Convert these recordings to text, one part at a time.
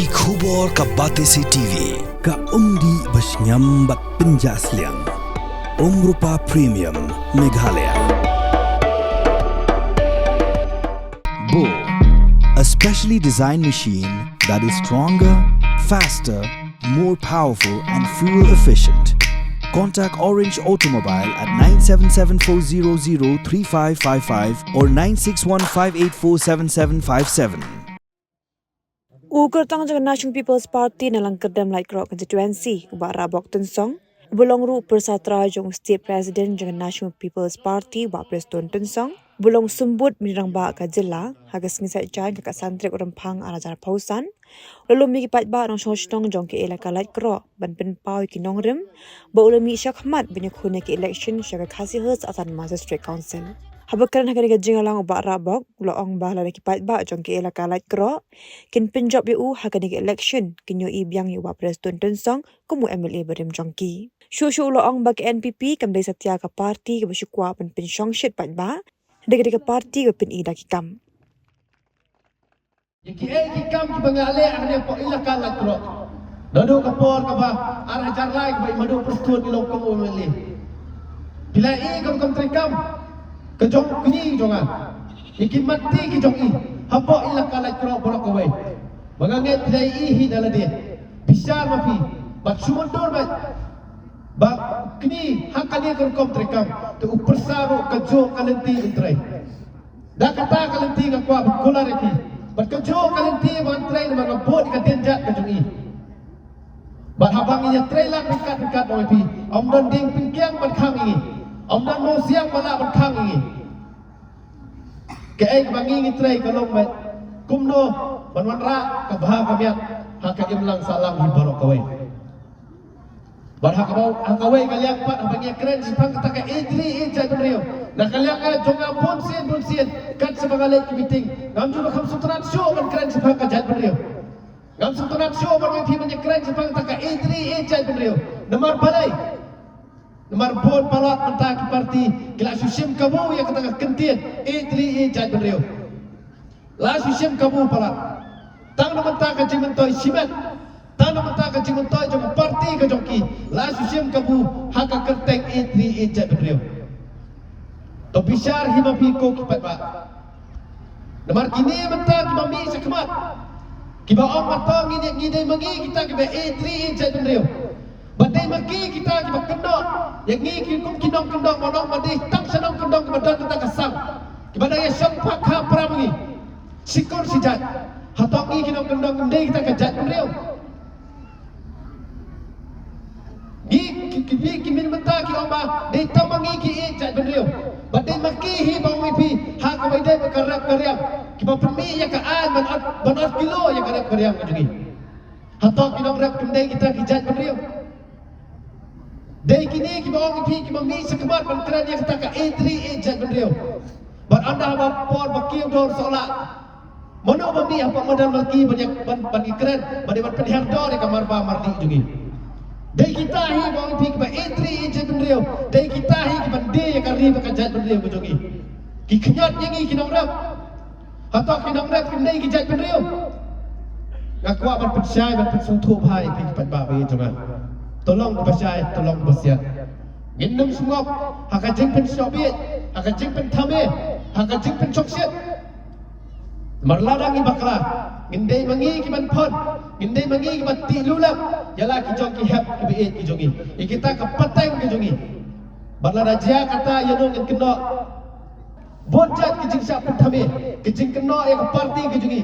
Ki khubor ka Batesi TV. Ka umdi basnyam bak penjasliang. Rupa Premium Meghalaya. Bo, a specially designed machine that is stronger, faster, more powerful and fuel efficient. Contact Orange Automobile at 977-400-3555 or 961-584-7757. Ukurtang Jangan National People's Party nalang kedam like rock constituency ubak rabok tensong. Bulong ru persatra jong State President Jangan National People's Party ubak Preston tensong. Bulong sumbut minirang ba ka jela hagas ngisai chan ka santri urampang arajar pausan. Lalu migi pat ba nong shoshtong jong ke elaka like rock ban pen pau ki nong rim. Ba ulami syak mat binyakhune ke election syak khasi hers atan Magistrate Council. Habakan hagani gajing alang ubak rabok loong ba la kipat ba jong ke elaka light kro kin penjob yu hagani ke election kinyo ibyang yu ubak Preston tensong kumu MLA berim jongki shu loong ba ke NPP kam dai satya ka parti ke besyukwa pen pensyong shit pat ba dega parti ke pen ida kikam Iki kikam ki bangale ahli po ilaka light kro dodo kapor ka ba arah jarlai ba madu Preston ilong kumu MLA bila kam trikam kejong kini jongan iki mati ki jong i hapo ila kalai kro borok away manganget play hi dala dia bisar mapi bat sumondor bat kini hakani kom trekam tu upersaru kejo kalenti intrai da kata kalenti ngakwa bukular iki bat kejo kalenti mantrai mang bod ka denjat ke jong i bat habang inya trailer dekat mapi omdan ding pingkiang bat khang i omdan mo siang bala bat khang i Kaya bangi ngitray kalong met kumno banwanra kabah kamiat haka imlang salam hibarok kaway bar hakaway kaliang pat habangi keren sipang kataka idri ijay benrio na kaliang jonga bonsin kan sebagalay kibiting ngam juga kam sutrat show ban keren sipang kajat benrio ngam sutrat show ban ngi banya keren sipang kataka idri ijay benrio namar balay Nomor bon palat mentaki parti kila susim kamu yang kata kentian idri ijat benrio la susim kamu palat tang no mentaka jimentoy simet tang no mentaka jimentoy jong parti ka jongki la susim kamu haka kerteng idri ijat benrio to bisar himapiko kipat ba nomor kini mentaki mami sakmat kiba om matong ngide mangi kita kiba idri ijat benrio Badai maki kita kiba kendok yang ngi kum kinong monong badai tang sanong kendong kebadan kita kesang kibadaya sempak ha pramangi sikor sijat hatok ngi kinong kendong ndai kita kejat beliau ngi kimin menta ki oma dei tamangi ki ijat beliau badai maki hi bang pi ha ka badai bekarap karyam kiba pemi ya ka an banot kilo ya karap karyam kajungi hatok kinong rap kendai kita kejat beliau Dari kini kita orang pi kita mi sekemat mentera dia kata ka idri ijat beliau. Bar anda bapor bakiu dor solat. Mono bami apa modal lagi banyak bagi keren bagi penihar dor kamar ba mardi jungi. Dari kita hi orang pi kita idri ijat beliau. Dari kita hi kita de ya kari bakajat beliau jungi. Ki kenyat ngi kinong rap. Atau kinong rap kendai ijat beliau. Ngaku apa percaya ban pensungtu bhai pi pat ba be jungan. Tolong bersyai, tolong bersiap. Ginum sungok, haka jingpen sobiet, haka jingpen tame, haka jingpen choksiat. Marladang ibakla, ngindai mangi kiban pon, ngindai mangi kiban tilulap, yala kijong ki hep kibiit kijongi. Ikita kapateng kijongi. Marladaja kata yanong in keno. Bonjat kijing siap tame, kijing keno yang parti kijongi.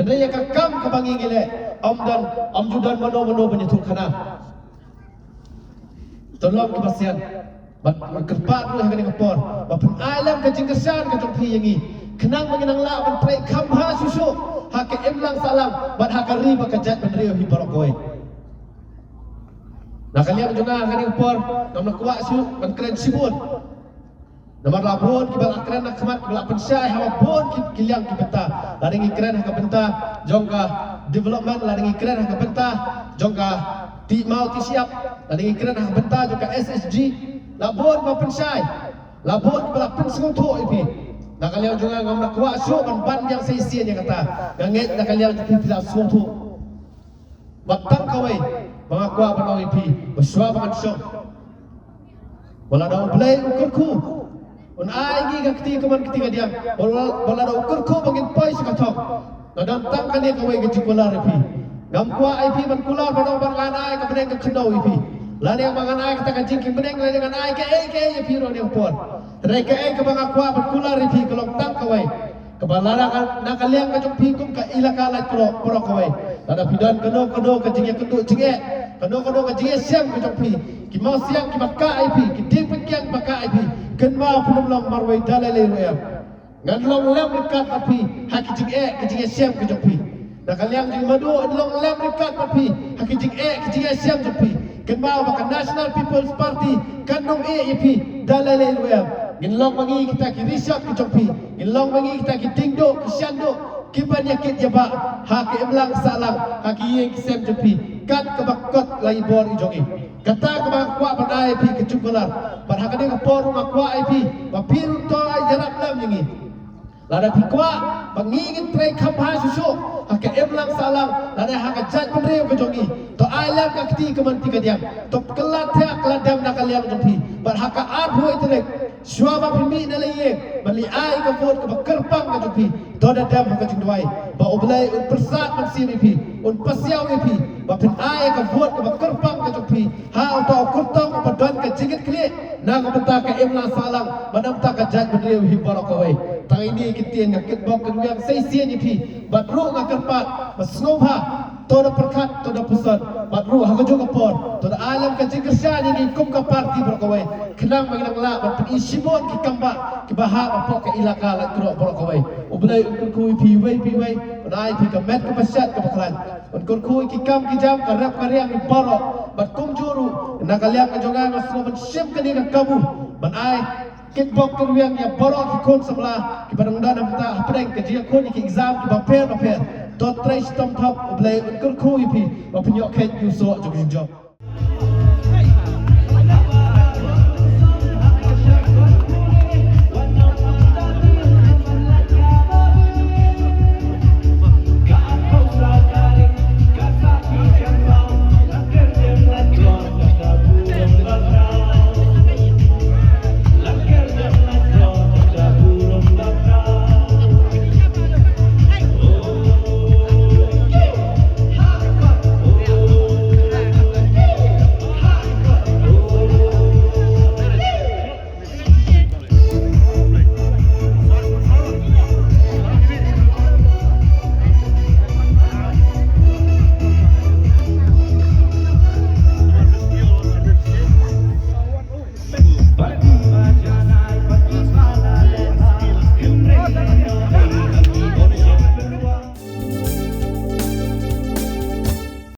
Hendai yang kakam kebangi ngile, om judan mano penyetul kana. Tolong kebasian berkerpat lah kena ngepor bapun alam kajing kesan kajong pi yangi kenang mengenang la ban prei kamha susu hak emlang salam ban hakari bakajat benrio hi barokoi nah kalian juga kena ngepor namna kuat su ban keren sibun nomor labon kibal akren nak kemat kibal pensyai hawa bon kiliang kibenta laringi keren hak benta jongka development laringi keren hak benta jongka ti mau ti siap laringi keren hak benta jongka SSG labon ma pensyai labon kibal pensengto ipi nak kalian juga ngam nak kuat su ban yang seisian yang kata nganget nak kalian kibal sengto Batang kawai mga kwa banaw ipi baswa bangan syong wala daw play ukur ku un ai gi gakti kaman ketiga diam wala daw ukur ku bangin poi sakatok nadam tang kani kawai ge jikola ipi gam kwa ipi man kula banaw bangan ai ka beneng ke chendau ipi lani yang bangan ai kita kan jingking beneng lani dengan ai ke ipi ro ni pon reka ka banga kwa ban kula ipi kelong tang kawai kebalala kan nakaliang ka jong pikum ka ilaka la pro kawai ada pidan keno ka jinge kenduk jinge keno ka jinge siam ka jong pi ki mau siam ki baka IP ki ding pekiang baka IP ken mau punum long marwai dalale roya ngan long lem dekat api haki jinge siam ka jong pi nakaliang jing madu long lem dekat api haki jinge siam jong pi ken mau baka National People's Party kanong EP dalale roya Ginlong mangi kita ki riset ki jongpi ginlong mangi kita ki tingdo ki syando ki banyakit jaba ha ki emlang salang ha ki yeng ki sem jongpi kat ke bakot lai bor i jongi kata ke bang kwa panai pi ke cukular par ha kade ke por ma kwa ip ba piru to ai jarap lam jingi lada pi kwa bangi ngin trei kham ha susu ha ke emlang salang lada ha ka jat penreu ke jongi to ai lam ka kti ke man ti ka diam to kelat thak ladam nakaliam jongpi par ha ka ar hoi trek Suama pimi na laye bali ai ka vote ka kerpang ka jupi to da dam ka jingwai ba oblai un persat man CVP un pasiau EP ba pin ai ka vote ka kerpang ka jupi ha auto kurtong pa don ka jingit kli na ka benta ka emla salang manam ta ka jat bedeu hi barokawai tang ini kitien ka kitbok ka yang sei sien EP ba ru ka kerpat ba snobha to da perkat to da pusat ba ru ha ka juga por to da alam ka jingirsa ni kum ka parti barokawai kenang mengilang la ba pin Sibon ki kamba ki baha apa ke ilaka la tro borok kawai ublai kun kui pi wai nai pi ka met ka pasat ka baklan kun kui ki kam ki jam ka rap karya ni borok bat kum juru nakaliak ka jonga masno ban sim ka ni ka kabu ban ai kit bok ka wiang ya borok ki kon samla ki padang dan ta apreng ka jia kon ki exam ki ba per to trai stom top ublai kun kui pi ba punyok ket you so jog job